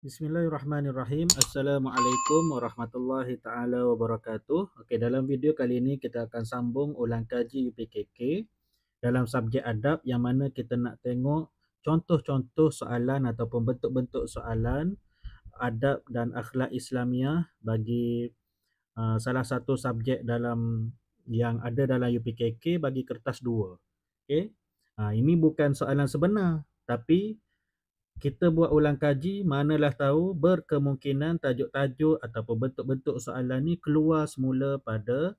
Bismillahirrahmanirrahim. Assalamualaikum warahmatullahi taala wabarakatuh. Okey, dalam video kali ini kita akan sambung ulang kaji UPKK dalam subjek adab, yang mana kita nak tengok contoh-contoh soalan ataupun bentuk-bentuk soalan adab dan akhlak Islamiah bagi salah satu subjek dalam yang ada dalam UPKK bagi kertas 2. Okey. Ini bukan soalan sebenar, tapi kita buat ulang kaji, manalah tahu berkemungkinan tajuk-tajuk ataupun bentuk-bentuk soalan ni keluar semula pada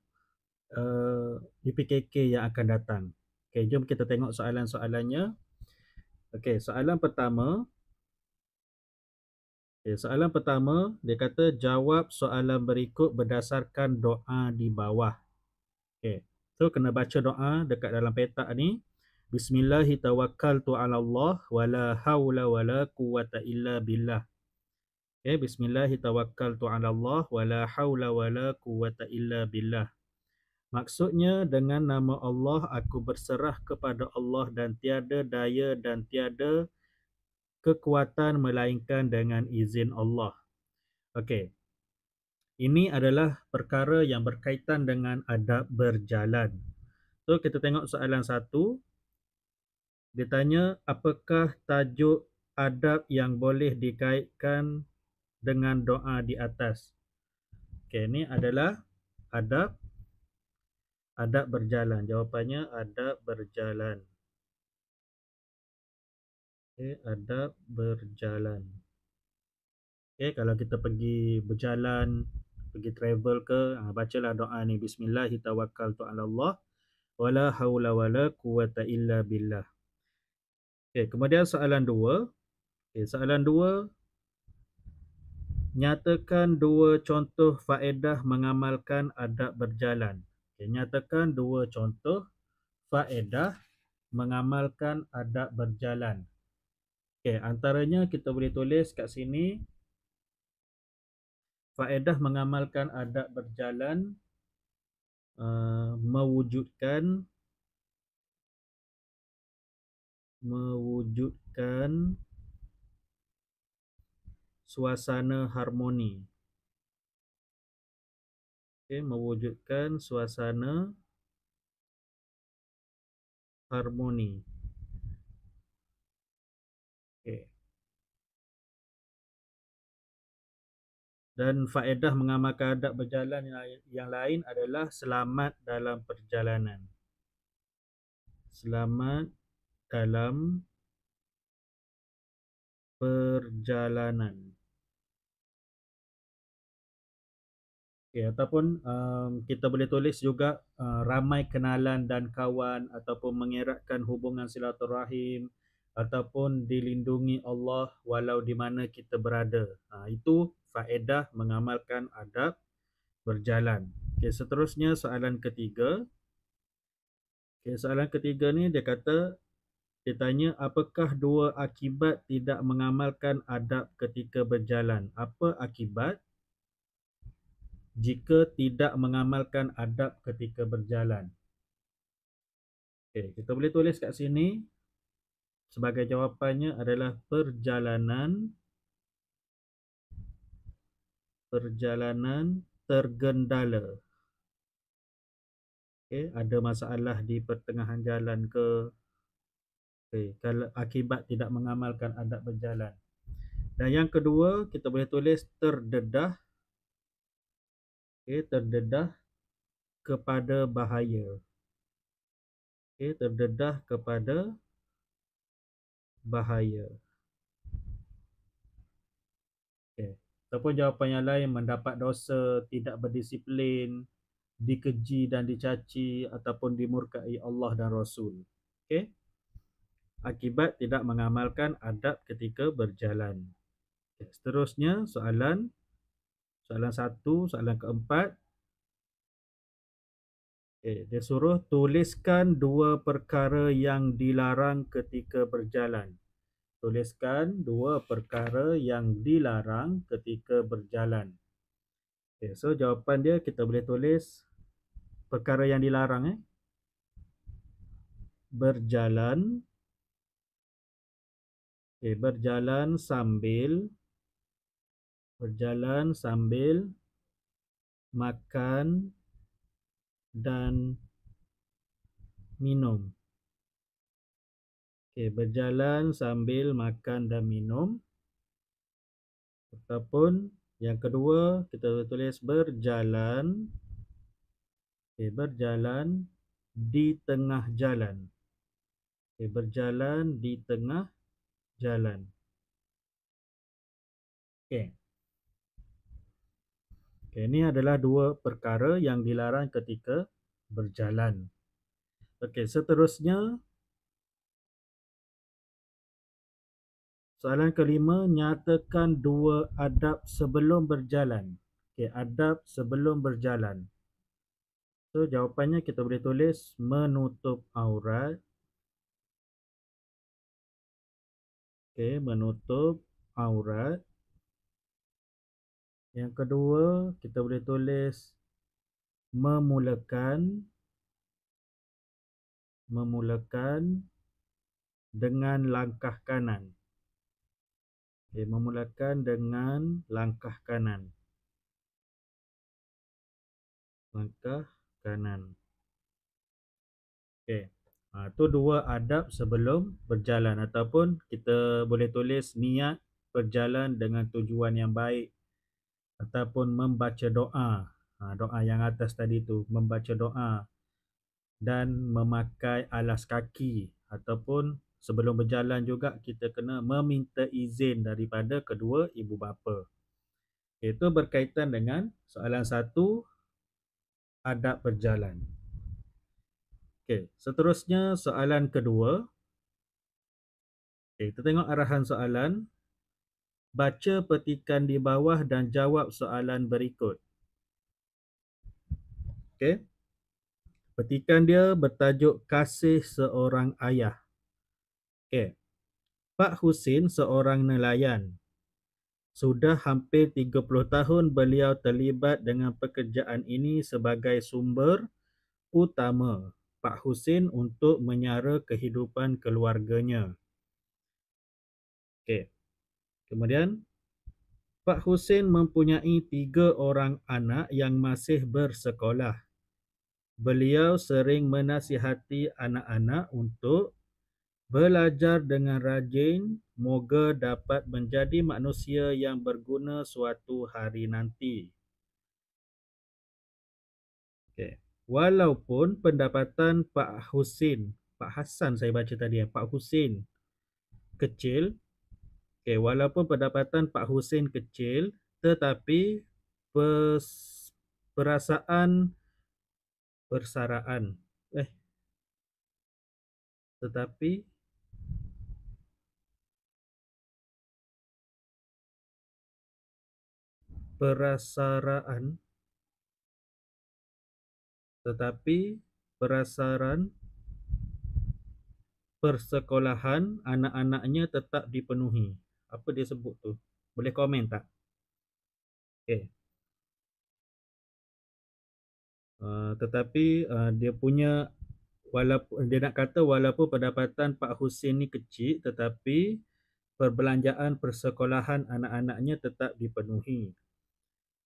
UPKK yang akan datang. Okey, jom kita tengok soalan-soalannya. Okey, soalan pertama dia kata jawab soalan berikut berdasarkan doa di bawah. Okey. So kena baca doa dekat dalam petak ni. Bismillahi tawakkaltu 'ala Allah wala haula wala quwwata illa billah. Okay, Bismillahi tawakkaltu 'ala Allah wala haula wala quwwata illa billah. Maksudnya, dengan nama Allah aku berserah kepada Allah dan tiada daya dan tiada kekuatan melainkan dengan izin Allah. Okey. Ini adalah perkara yang berkaitan dengan adab berjalan. So kita tengok soalan 1. Dia tanya apakah tajuk adab yang boleh dikaitkan dengan doa di atas. Okey, ini adalah adab berjalan. Jawapannya adab berjalan. Okey, adab berjalan. Okey, kalau kita pergi berjalan, pergi travel ke, bacalah doa ni, Bismillahi tawakkaltu 'ala Allah wala haula wala quwwata illa billah. Okey, kemudian soalan 2. Okey, soalan 2, nyatakan 2 contoh faedah mengamalkan adab berjalan. Okey, nyatakan 2 contoh faedah mengamalkan adab berjalan. Okey, antaranya kita boleh tulis kat sini, faedah mengamalkan adab berjalan mewujudkan suasana harmoni. Okey, mewujudkan suasana harmoni. Okey. Dan faedah mengamalkan adab berjalan yang lain adalah selamat dalam perjalanan. Selamat dalam perjalanan. Okay, ataupun kita boleh tulis juga ramai kenalan dan kawan, ataupun mengeratkan hubungan silaturahim, ataupun dilindungi Allah walau di mana kita berada. Itu faedah mengamalkan adab berjalan. Okay, seterusnya soalan ketiga. Okay, soalan ketiga ni dia kata, dia tanya apakah 2 akibat tidak mengamalkan adab ketika berjalan? Apa akibat jika tidak mengamalkan adab ketika berjalan? Okay, kita boleh tulis kat sini, sebagai jawapannya adalah perjalanan tergendala. Okay, ada masalah di pertengahan jalan ke. Okay, kalau akibat tidak mengamalkan adab berjalan. Dan yang kedua, kita boleh tulis terdedah. Okay, terdedah kepada bahaya. Okay, terdedah kepada bahaya. Okay. Ataupun jawapan yang lain, mendapat dosa, tidak berdisiplin, dikeji dan dicaci, ataupun dimurkai Allah dan Rasul. Okay. Akibat tidak mengamalkan adab ketika berjalan. Okay. Seterusnya soalan 1, soalan keempat. Okay. Dia suruh tuliskan 2 perkara yang dilarang ketika berjalan. Tuliskan 2 perkara yang dilarang ketika berjalan. Okay, so jawapan dia kita boleh tulis perkara yang dilarang, berjalan. Okay, berjalan sambil berjalan sambil makan dan minum. Okey, berjalan sambil makan dan minum. Ataupun yang kedua, kita tulis berjalan. Okey, berjalan di tengah jalan. Okey, berjalan di tengah jalan. Okey. Okey, ini adalah dua perkara yang dilarang ketika berjalan. Okey, seterusnya soalan kelima, nyatakan dua adab sebelum berjalan. Okey, adab sebelum berjalan. So, jawapannya kita boleh tulis menutup aurat. Okey, menutup aurat. Yang kedua, kita boleh tulis memulakan dengan langkah kanan. Okey, memulakan dengan langkah kanan. Langkah kanan. Okey. Itu dua adab sebelum berjalan, ataupun kita boleh tulis niat berjalan dengan tujuan yang baik, ataupun membaca doa. Doa yang atas tadi tu, membaca doa dan memakai alas kaki, ataupun sebelum berjalan juga kita kena meminta izin daripada kedua ibu bapa. Itu berkaitan dengan soalan 1, adab berjalan. Okey, seterusnya soalan kedua. Okey, kita tengok arahan soalan. Baca petikan di bawah dan jawab soalan berikut. Okey. Petikan dia bertajuk Kasih Seorang Ayah. Okey. Pak Husin seorang nelayan. Sudah hampir 30 tahun beliau terlibat dengan pekerjaan ini sebagai sumber utama Pak Husin untuk menyara kehidupan keluarganya. Okey. Kemudian, Pak Husin mempunyai 3 orang anak yang masih bersekolah. Beliau sering menasihati anak-anak untuk belajar dengan rajin, moga dapat menjadi manusia yang berguna suatu hari nanti. Okay. Walaupun pendapatan Pak Husin, Pak Hassan saya baca tadi, Pak Husin kecil. Okay. Walaupun pendapatan Pak Husin kecil, tetapi perasaan persaraan. Tetapi perasaan persekolahan anak-anaknya tetap dipenuhi. Apa dia sebut tu? Boleh komen tak? Okay. Tetapi dia punya, walaupun dia nak kata walaupun pendapatan Pak Husin ni kecil, tetapi perbelanjaan persekolahan anak-anaknya tetap dipenuhi.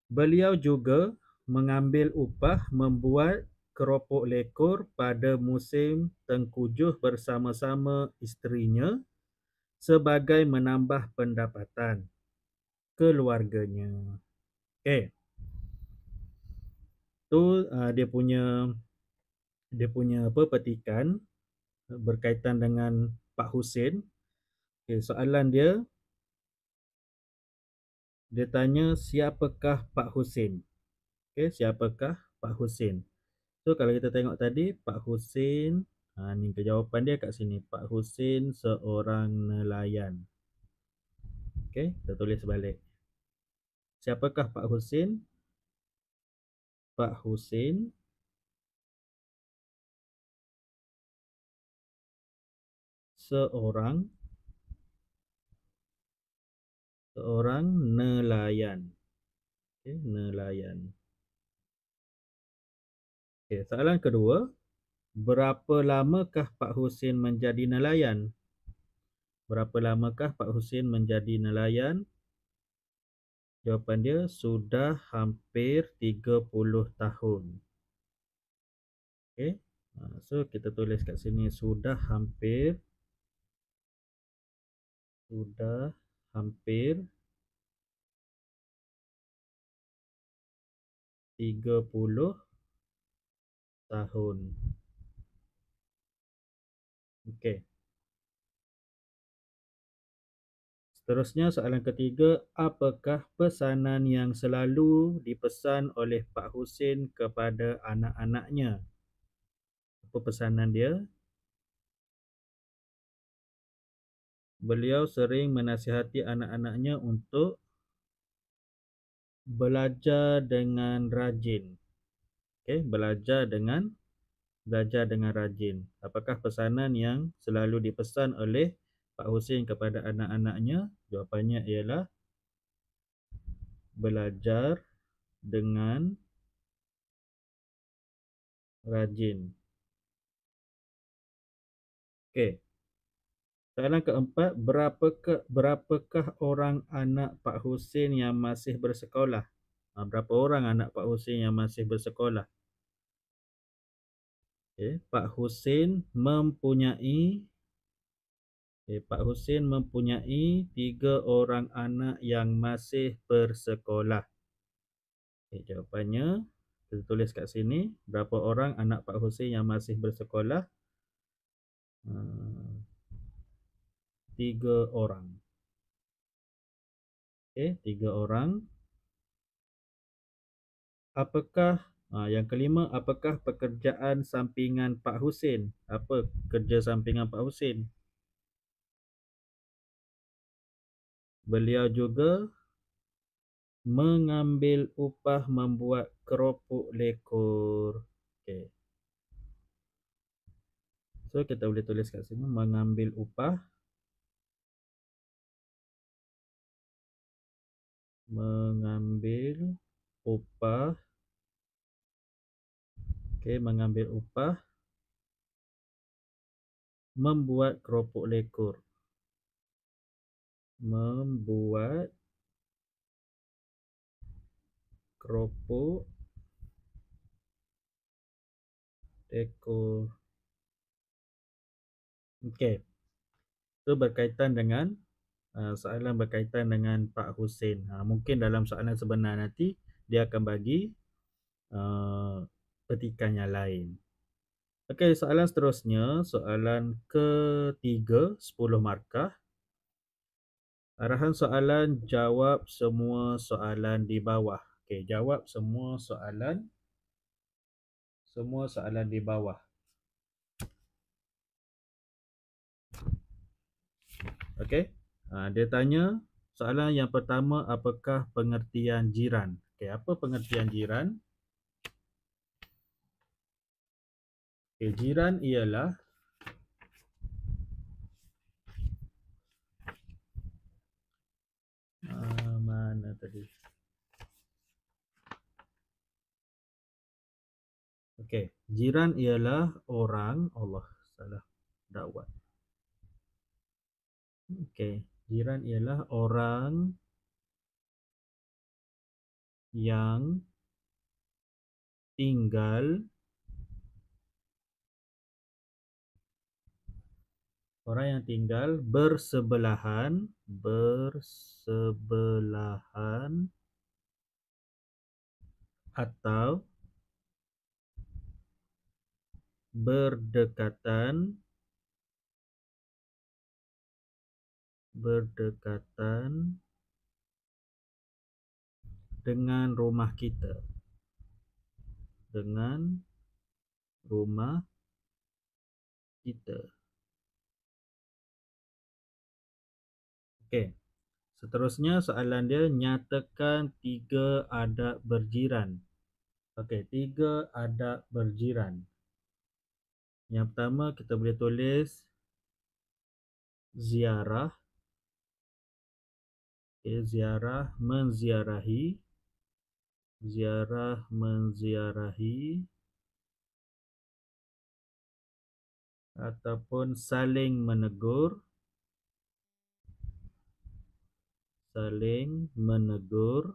Beliau juga mengambil upah membuat keropok lekor pada musim tengkujuh bersama-sama isterinya sebagai menambah pendapatan keluarganya. Okay. Tu dia punya petikan berkaitan dengan Pak Husin. Okay, soalan dia tanya siapakah Pak Husin? Okay, siapakah Pak Husin? So kalau kita tengok tadi, Pak Husin, ni jawapan dia kat sini. Pak Husin seorang nelayan. Okay, kita tulis balik. Siapakah Pak Husin? Pak Husin seorang nelayan. Okay, nelayan. Okay, soalan kedua. Berapa lamakah Pak Husin menjadi nelayan? Berapa lamakah Pak Husin menjadi nelayan? Jawapan dia sudah hampir 30 tahun. Okey. So kita tulis kat sini sudah hampir 30 tahun. Okey. Seterusnya soalan ketiga, apakah pesanan yang selalu dipesan oleh Pak Husin kepada anak-anaknya? Apa pesanan dia? Beliau sering menasihati anak-anaknya untuk belajar dengan rajin. Okey, belajar dengan rajin. Apakah pesanan yang selalu dipesan oleh Pak Husin kepada anak-anaknya? Jawapannya ialah belajar dengan rajin. Okey. Soalan keempat, berapakah orang anak Pak Husin yang masih bersekolah? Berapa orang anak Pak Husin yang masih bersekolah? Okay. Pak Husin mempunyai 3 orang anak yang masih bersekolah. Okay, jawapannya kita tulis kat sini. Berapa orang anak Pak Husin yang masih bersekolah? 3 orang. Okay, 3 orang. Yang kelima, apakah pekerjaan sampingan Pak Husin? Apa kerja sampingan Pak Husin? Beliau juga mengambil upah membuat keropok lekor. Okay. So kita boleh tulis kat sini mengambil upah membuat keropok lekor. Okey. Itu berkaitan dengan soalan berkaitan dengan Pak Husin. Mungkin dalam soalan sebenar nanti dia akan bagi petikan yang lain. Okey, soalan seterusnya, soalan ketiga, 10 markah. Arahan soalan, jawab semua soalan di bawah. Okey, jawab semua soalan di bawah. Okey. Dia tanya soalan yang pertama, apakah pengertian jiran? Okey, apa pengertian jiran? Okey, jiran ialah mana tadi? Okey, jiran ialah orang, Allah salah dakwat. Okey, jiran ialah orang yang tinggal bersebelahan atau berdekatan dengan rumah kita. Okey. Seterusnya soalan dia, nyatakan 3 adab berjiran. Okey, 3 adab berjiran. Yang pertama kita boleh tulis ziarah. Okay, ziarah menziarahi ataupun saling menegur saling menegur.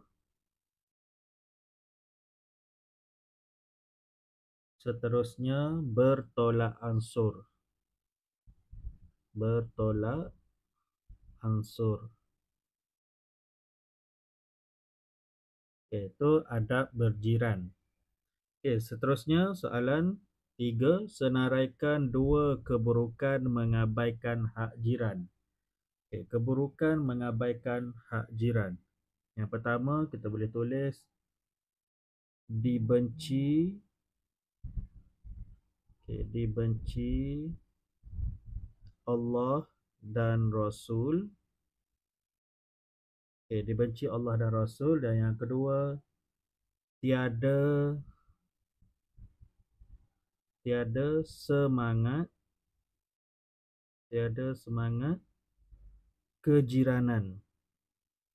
Seterusnya bertolak ansur. Bertolak ansur. Okey, itu adab berjiran. Okey, seterusnya soalan 3, senaraikan dua keburukan mengabaikan hak jiran. Okey, keburukan mengabaikan hak jiran. Yang pertama kita boleh tulis dibenci. Okey, dibenci Allah dan Rasul. Okey, dibenci Allah dan Rasul. Dan yang kedua, tiada semangat kejiranan.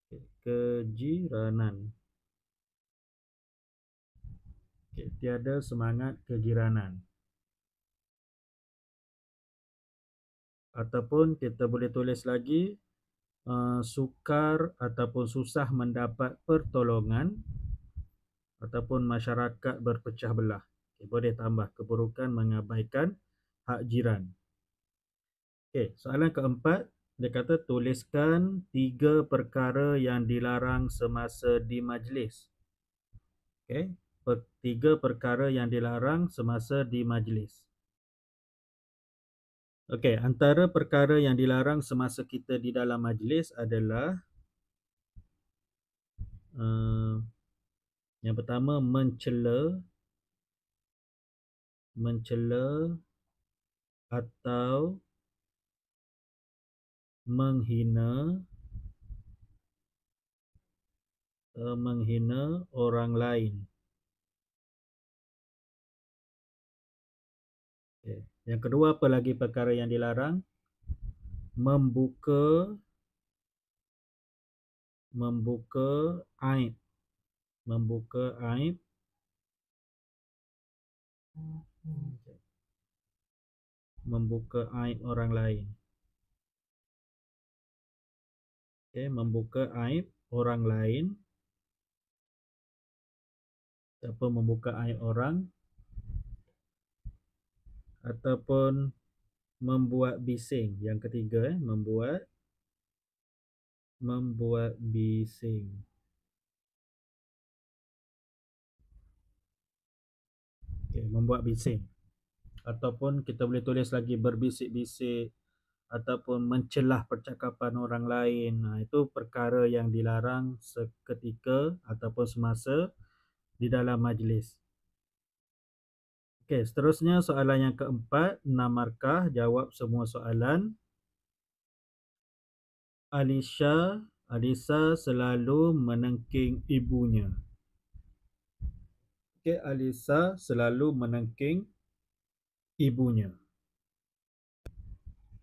Okey, kejiranan. Okey, tiada semangat kejiranan. Ataupun kita boleh tulis lagi sukar ataupun susah mendapat pertolongan ataupun masyarakat berpecah belah. Okay, boleh tambah keburukan mengabaikan hak jiran. Okay, soalan keempat, dia kata tuliskan 3 perkara yang dilarang semasa di majlis. Okay, 3 perkara yang dilarang semasa di majlis. Okey, antara perkara yang dilarang semasa kita di dalam majlis adalah yang pertama mencela atau menghina orang lain. Okay. Yang kedua, apa lagi perkara yang dilarang? Membuka aib. Membuka aib orang lain. Okay, membuka aib orang lain ataupun membuka aib orang, ataupun membuat bising. Yang ketiga, membuat bising. Okay, membuat bising. Ataupun kita boleh tulis lagi berbisik-bisik ataupun mencelah percakapan orang lain. Itu perkara yang dilarang seketika ataupun semasa di dalam majlis. Okey, seterusnya soalan yang keempat, 6 markah, jawab semua soalan. Alisa selalu menengking ibunya. Okey, Alisa selalu menengking ibunya.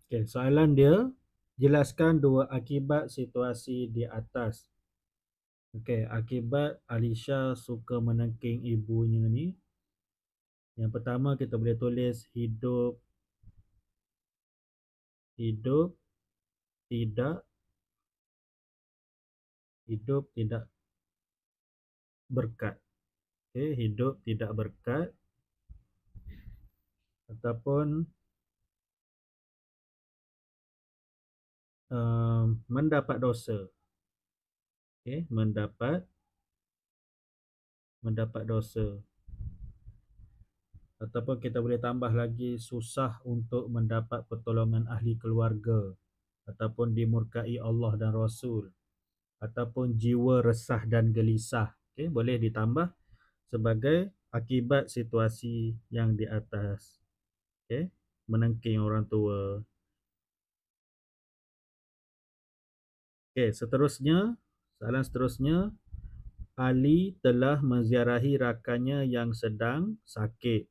Okey, soalan dia, jelaskan 2 akibat situasi di atas. Okey, akibat Alisa suka menengking ibunya ni, yang pertama kita boleh tulis hidup tidak berkat. Okey, hidup tidak berkat ataupun mendapat dosa. Okey, mendapat dosa. Ataupun kita boleh tambah lagi susah untuk mendapat pertolongan ahli keluarga, ataupun dimurkai Allah dan Rasul, ataupun jiwa resah dan gelisah. Okey, boleh ditambah sebagai akibat situasi yang di atas. Okey, menengking orang tua. Okey, seterusnya, soalan seterusnya, Ali telah menziarahi rakannya yang sedang sakit.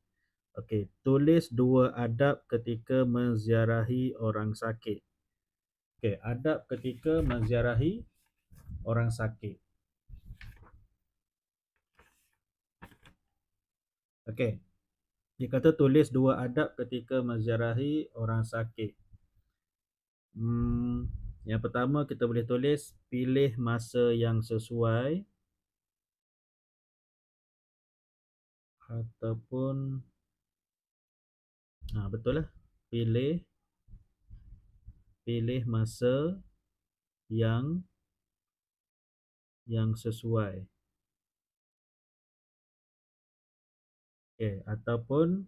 Okey, tulis 2 adab ketika menziarahi orang sakit. Okey, adab ketika menziarahi orang sakit. Okey, dia kata tulis 2 adab ketika menziarahi orang sakit. Yang pertama kita boleh tulis pilih masa yang sesuai ataupun betul lah, pilih masa yang sesuai. Ataupun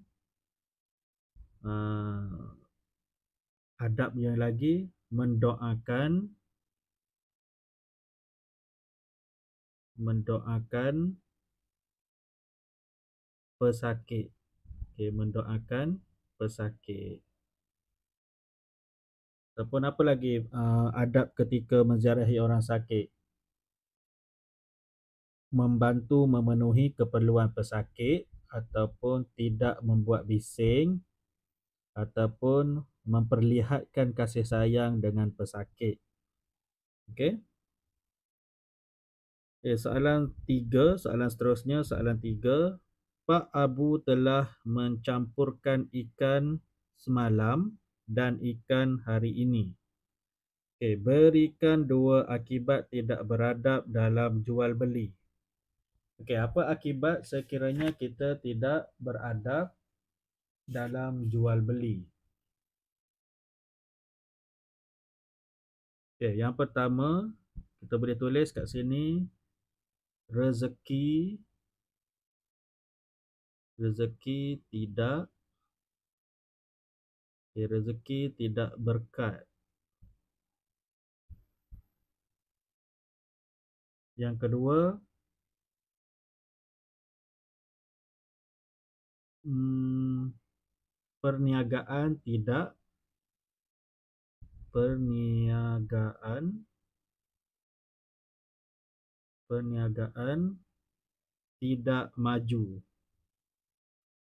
adab yang lagi mendoakan pesakit. Mendoakan pesakit. Ataupun apa lagi adab ketika menziarahi orang sakit? Membantu memenuhi keperluan pesakit, ataupun tidak membuat bising, ataupun memperlihatkan kasih sayang dengan pesakit. Okey. Soalan seterusnya, soalan 3. Pak Abu telah mencampurkan ikan semalam dan ikan hari ini. Berikan 2 akibat tidak beradab dalam jual beli. Apa akibat sekiranya kita tidak beradab dalam jual beli? Yang pertama, kita boleh tulis kat sini rezeki tidak berkat. Yang kedua, perniagaan tidak maju.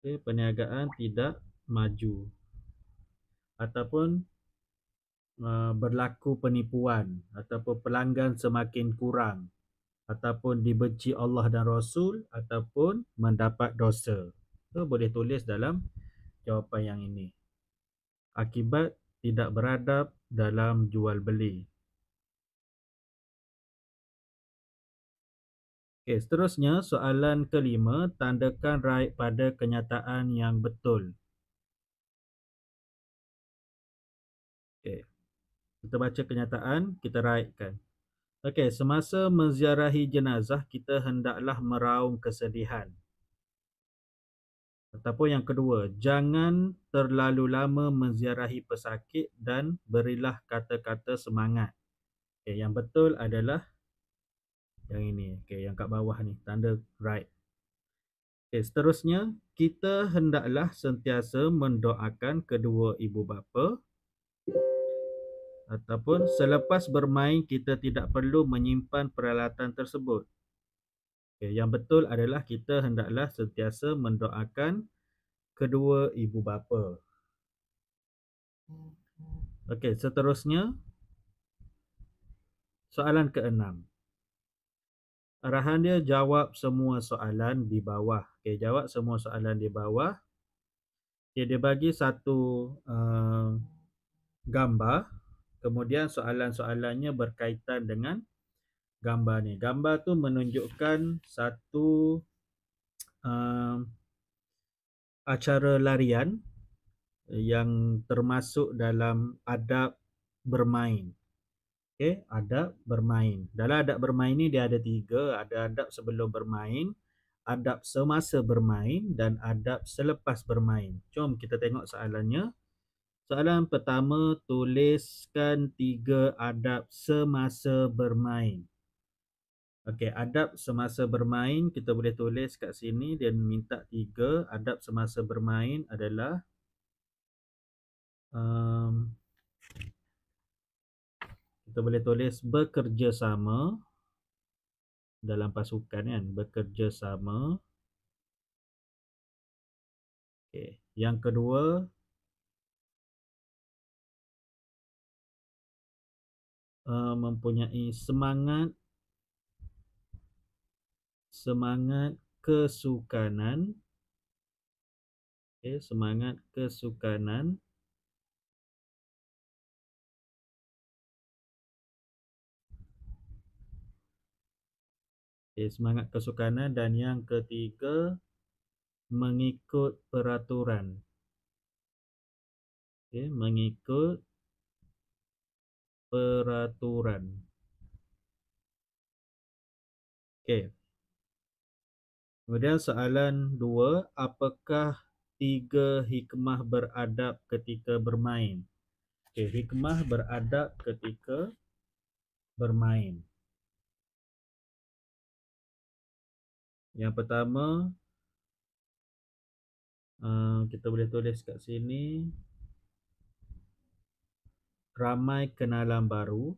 Perniagaan tidak maju. Ataupun berlaku penipuan, ataupun pelanggan semakin kurang, ataupun dibenci Allah dan Rasul, ataupun mendapat dosa. Boleh tulis dalam jawapan yang ini. Akibat tidak beradab dalam jual beli. Seterusnya, soalan kelima, tandakan right pada kenyataan yang betul. Kita baca kenyataan, kita rightkan. Semasa menziarahi jenazah, kita hendaklah meraung kesedihan. Ataupun yang kedua, jangan terlalu lama menziarahi pesakit dan berilah kata-kata semangat. Yang betul adalah yang ini. Yang kat bawah ni, tanda right. Seterusnya, kita hendaklah sentiasa mendoakan kedua ibu bapa. Ataupun selepas bermain, kita tidak perlu menyimpan peralatan tersebut. Yang betul adalah kita hendaklah sentiasa mendoakan kedua ibu bapa. Seterusnya, soalan ke-6. Arahan dia jawab semua soalan di bawah. Jawab semua soalan di bawah. Dia bagi satu gambar. Kemudian soalan-soalannya berkaitan dengan gambar ni. Gambar tu menunjukkan satu acara larian yang termasuk dalam adab bermain. Adab bermain. Dalam adab bermain ni dia ada 3. Ada adab sebelum bermain, adab semasa bermain, dan adab selepas bermain. Jom kita tengok soalannya. Soalan pertama, tuliskan 3 adab semasa bermain. Adab semasa bermain kita boleh tulis kat sini. Dia minta 3. Adab semasa bermain adalah kita boleh tulis bekerjasama dalam pasukan kan, bekerjasama. Yang kedua, mempunyai semangat kesukanan. Semangat kesukanan. semangat kesukanan. Dan yang ketiga, mengikut peraturan. Mengikut peraturan. Kemudian soalan 2, apakah 3 hikmah beradab ketika bermain? Hikmah beradab ketika bermain. Yang pertama, kita boleh tulis kat sini, ramai kenalan baru.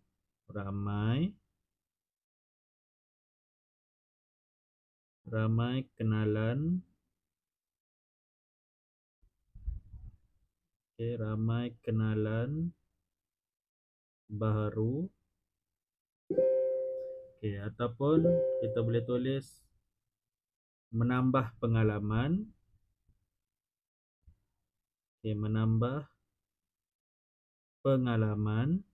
Ramai kenalan. Ramai kenalan baru. Ataupun kita boleh tulis menambah pengalaman. Menambah pengalaman.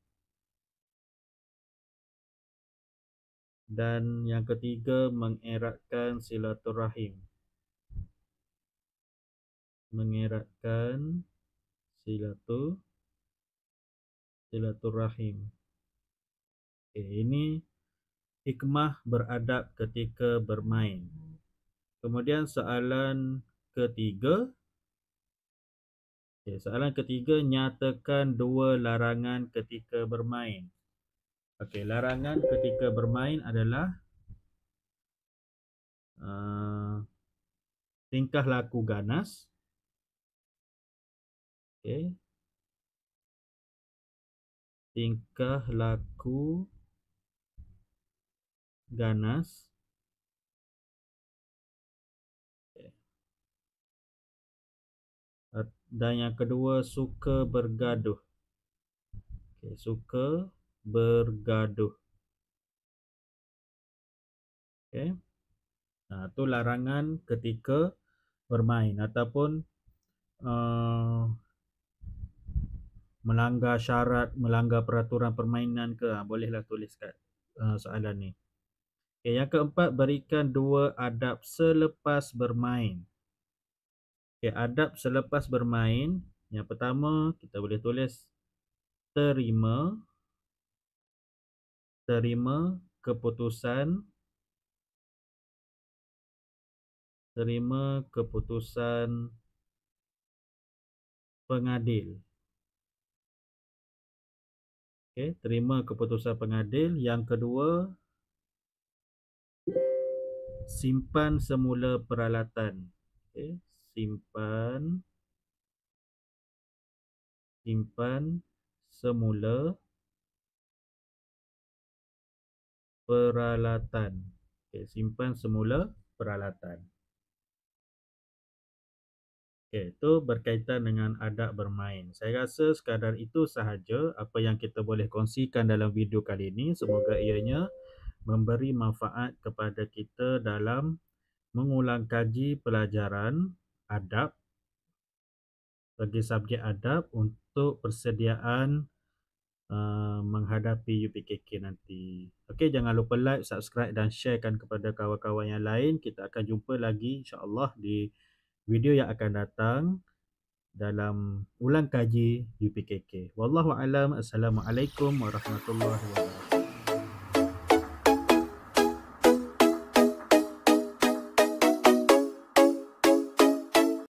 Dan yang ketiga, mengeratkan silaturahim. Mengeratkan silaturahim. Ini hikmah beradab ketika bermain. Kemudian soalan ketiga. Soalan ketiga, nyatakan 2 larangan ketika bermain. Larangan ketika bermain adalah tingkah laku ganas. Tingkah laku ganas. Dan yang kedua, suka bergaduh. Suka bergaduh. Itu larangan ketika bermain. Ataupun melanggar syarat, melanggar peraturan permainan ke, bolehlah tulis kat soalan ni. Yang keempat, berikan 2 adab selepas bermain. Adab selepas bermain. Yang pertama, kita boleh tulis terima keputusan. Terima keputusan pengadil. Terima keputusan pengadil. Yang kedua, simpan semula peralatan. Simpan semula peralatan. Simpan semula peralatan. Itu berkaitan dengan adab bermain. Saya rasa sekadar itu sahaja apa yang kita boleh kongsikan dalam video kali ini. Semoga ianya memberi manfaat kepada kita dalam mengulang kaji pelajaran adab bagi subjek adab untuk persediaan menghadapi UPKK nanti. Jangan lupa like, subscribe dan sharekan kepada kawan-kawan yang lain. Kita akan jumpa lagi insya-Allah di video yang akan datang dalam ulang kaji UPKK. Wallahu alam. Assalamualaikum warahmatullahi wabarakatuh.